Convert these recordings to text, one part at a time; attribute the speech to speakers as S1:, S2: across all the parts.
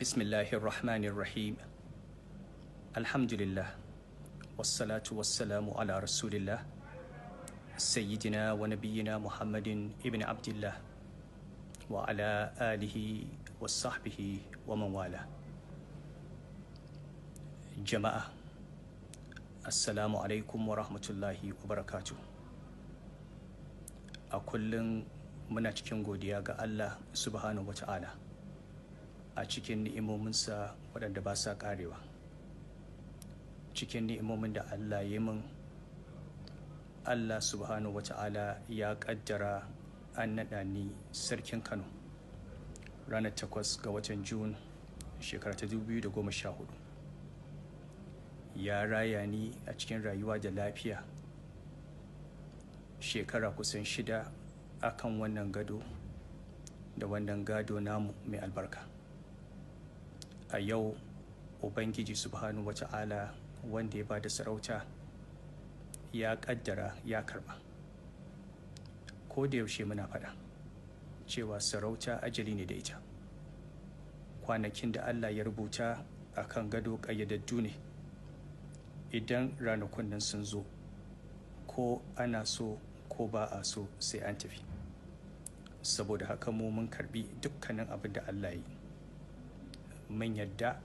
S1: Bismillahir Rahmanir Rahim. Alhamdulillah. Wassalatu wassalamu ala Rasulillah. Sayyidina wa nabiyyina Muhammadin ibn Abdullah wa ala alihi wa sahbihi wa man wala. Jama'a, Assalamu alaikum wa rahmatullahi wa barakatuh. A kullum muna cikin godiya ga Allah subhanahu wa ta'ala a cikin ni'imominsa waɗanda ba sa ƙarewa. Cikin ni'imomin da Allah ya min, Allah subhanahu wa ta'ala ya ƙaddara an naɗa ni sarkin Kano ranar 8 ga watan Jun shekara ta 2014. Ya raya ni a cikin rayuwa da lafiya shekara kusan 6 akan wannan gado da wannan gado namu mai albarka. A yau Ubangiji subhanahu wata'ala wanda ya bada sarauta ya kaddara ya karba. Ko da yaushe muna faɗa cewa sarauta ajali ne da ita. Kwanakin da Allah ya rubuta akan gado ƙayyadaddu ne. Idan ranakun nan sun zo, ko ana so ko ba a so sai an tafi. Saboda haka mu mun karbi dukkanin abin da Allah ya yi. Mun yadda,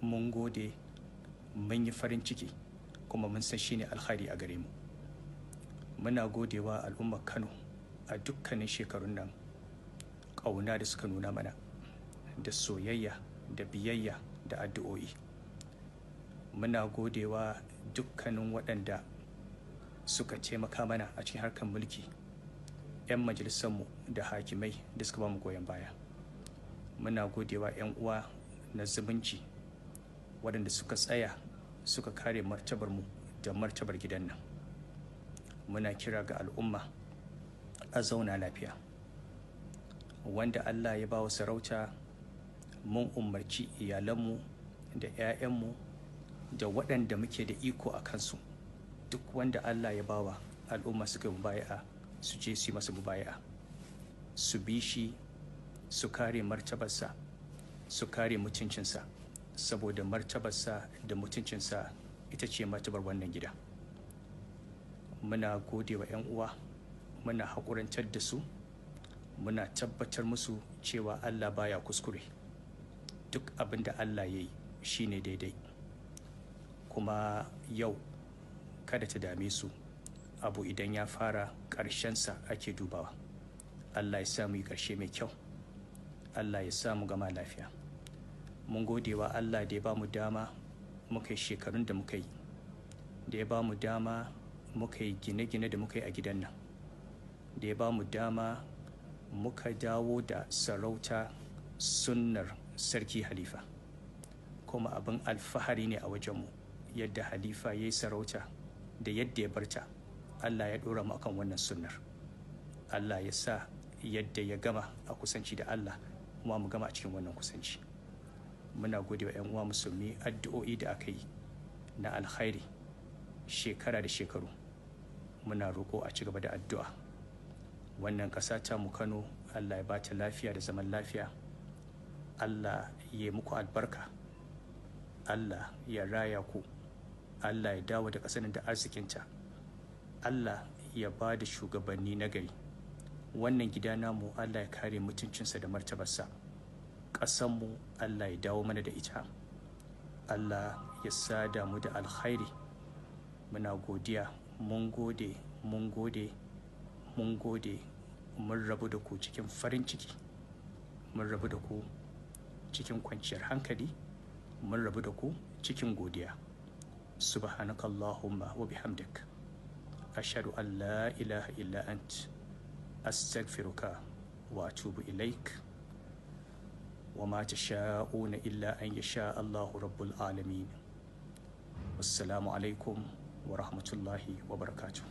S1: mun gode, mun yi farin ciki, kuma mun san shine alkhairi a gare mu. Muna godewa al'ummar Kano a dukkanin shekarun nan ƙauna da suka nuna mana, da soyayya da biyayya da addu'o'i. Muna godewa dukkanin waɗanda suka taimaka mana a cikin harkar mulki, 'yan majalisarmu da hakimai da suka ba mu goyon baya. Muna godewa 'yan uwa na zumunci waɗanda suka tsaya suka kare martabarmu da martabar gidan nan. Muna kira ga al'umma a zauna lafiya. Wanda Allah ya ba wa sarauta, mun umarci iyalanmu da 'ya'yanmu da waɗanda muke da iko a kansu, duk wanda Allah ya bawa al'umma suka yi mubaya'a su je su yi masa mubaya'a, su bi shi, su kare martabarsa, su kare mutuncinsa, saboda martabarsa da mutuncinsa ita ce martabar wannan gida. Muna gode wa 'yan uwa, muna haƙurantar da su, muna tabbatar musu cewa Allah baya kuskure. Duk abin da Allah ya yi shi ne daidai. Kuma yau kada ta dame su, abu idan ya fara ƙarshensa ake dubawa. Allah ya sa mu yi ƙarshe mai kyau, Allah ya sa mu gama lafiya. Mun gode wa Allah da ya ba mu dama muka yi shekarun da muka yi, da ya ba mu dama muka yi gine-gine da muka yi a gidan nan, da ya ba mu dama muka dawo da sarauta sunnar sarki Halifa. Kuma abin alfahari ne a wajenmu yadda Halifa ya yi sarauta da yadda ya barta. Allah ya ɗora mu akan wannan sunnar. Allah ya sa yadda ya gama a kusanci da Allah, kuma mu gama a cikin wannan kusanci. Muna gode wa 'yan uwa musulmi addu'o'i da aka yi na alkhairi shekara da shekaru. Muna roƙo a ci gaba da addu'a. Wannan ƙasa ta mu Kano, Allah ya bata lafiya da zaman lafiya. Allah ya yi muku albarka. Allah ya raya ku. Allah ya dawo da ƙasar da arzikinta. Allah ya ba da shugabanni na gari. Wannan gida namu Allah ya kare mutuncinsa da martabarsa. Ƙasanmu Allah ya dawo mana da ita. Allah ya sada mu da alkhairi. Muna godiya, mun gode, mun gode, mun gode. Mun rabu da ku cikin farin ciki, mun rabu da ku cikin kwanciyar hankali, mun rabu da ku cikin godiya. Subhanakallahumma wa bihamdik, ashhadu an la ilaha illa ant, astaghfiruka wa atubu ilaik. Wa ma tasha'una illa an yasha Allahu rabbul alamin. Wassalamu alaikum wa rahmatullahi wa barakatuh.